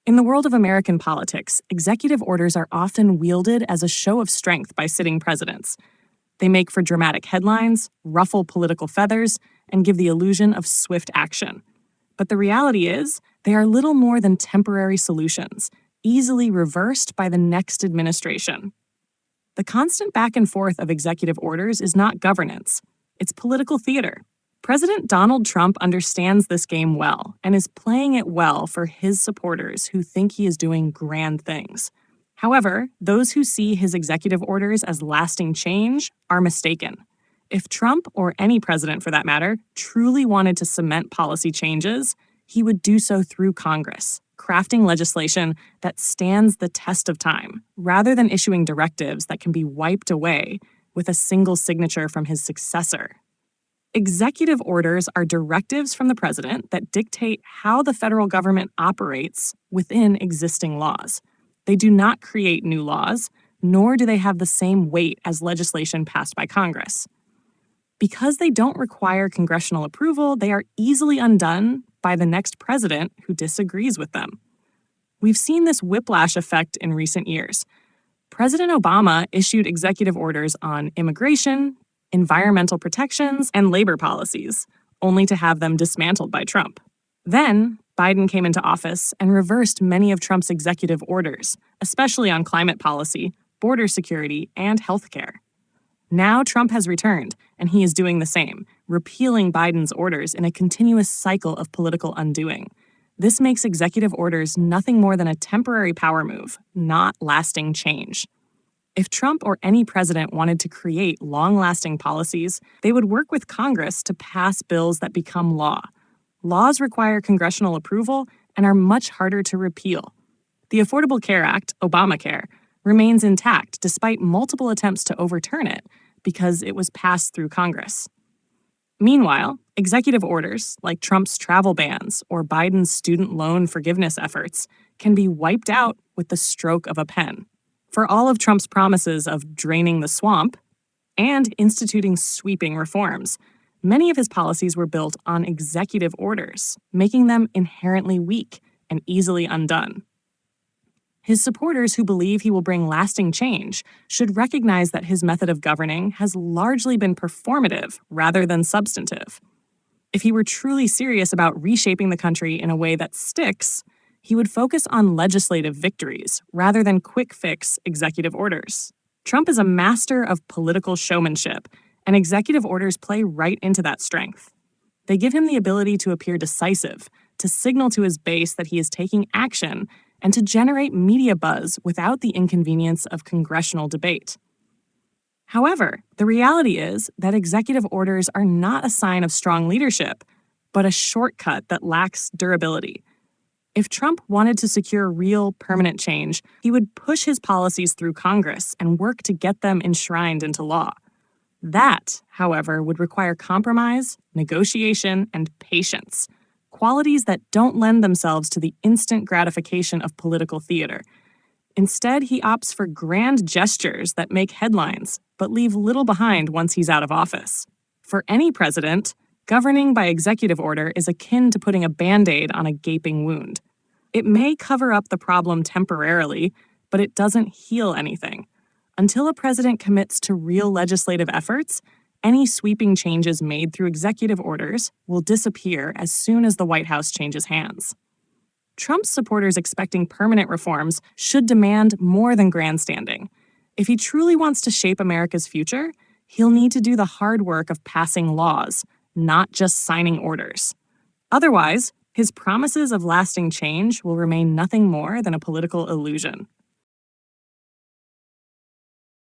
In the world of American politics, executive orders are often wielded as a show of strength by sitting presidents. They make for dramatic headlines, ruffle political feathers, and give the illusion of swift action. But the reality is, they are little more than temporary solutions, easily reversed by the next administration. The constant back and forth of executive orders is not governance, it's political theater. President Donald Trump understands this game well and is playing it well for his supporters who think he is doing grand things. However, those who see his executive orders as lasting change are mistaken. If Trump, or any president for that matter, truly wanted to cement policy changes, he would do so through Congress, crafting legislation that stands the test of time, rather than issuing directives that can be wiped away with a single signature from his successor. Executive orders are directives from the president that dictate how the federal government operates within existing laws. They do not create new laws, nor do they have the same weight as legislation passed by Congress. Because they don't require congressional approval, they are easily undone by the next president who disagrees with them. We've seen this whiplash effect in recent years. President Obama issued executive orders on immigration, environmental protections, and labor policies, only to have them dismantled by Trump. Then, Biden came into office and reversed many of Trump's executive orders, especially on climate policy, border security, and healthcare. Now Trump has returned, and he is doing the same, repealing Biden's orders in a continuous cycle of political undoing. This makes executive orders nothing more than a temporary power move, not lasting change. If Trump or any president wanted to create long-lasting policies, they would work with Congress to pass bills that become law. Laws require congressional approval and are much harder to repeal. The Affordable Care Act, Obamacare, remains intact despite multiple attempts to overturn it because it was passed through Congress. Meanwhile, executive orders, like Trump's travel bans or Biden's student loan forgiveness efforts, can be wiped out with the stroke of a pen. For all of Trump's promises of draining the swamp and instituting sweeping reforms, many of his policies were built on executive orders, making them inherently weak and easily undone. His supporters who believe he will bring lasting change should recognize that his method of governing has largely been performative rather than substantive. If he were truly serious about reshaping the country in a way that sticks, he would focus on legislative victories rather than quick-fix executive orders. Trump is a master of political showmanship, and executive orders play right into that strength. They give him the ability to appear decisive, to signal to his base that he is taking action, and to generate media buzz without the inconvenience of congressional debate. However, the reality is that executive orders are not a sign of strong leadership, but a shortcut that lacks durability. If Trump wanted to secure real, permanent change, he would push his policies through Congress and work to get them enshrined into law. That, however, would require compromise, negotiation, and patience, qualities that don't lend themselves to the instant gratification of political theater. Instead, he opts for grand gestures that make headlines, but leave little behind once he's out of office. For any president, governing by executive order is akin to putting a Band-Aid on a gaping wound. It may cover up the problem temporarily, but it doesn't heal anything. Until a president commits to real legislative efforts, any sweeping changes made through executive orders will disappear as soon as the White House changes hands. Trump's supporters expecting permanent reforms should demand more than grandstanding. If he truly wants to shape America's future, he'll need to do the hard work of passing laws, not just signing orders. Otherwise, his promises of lasting change will remain nothing more than a political illusion.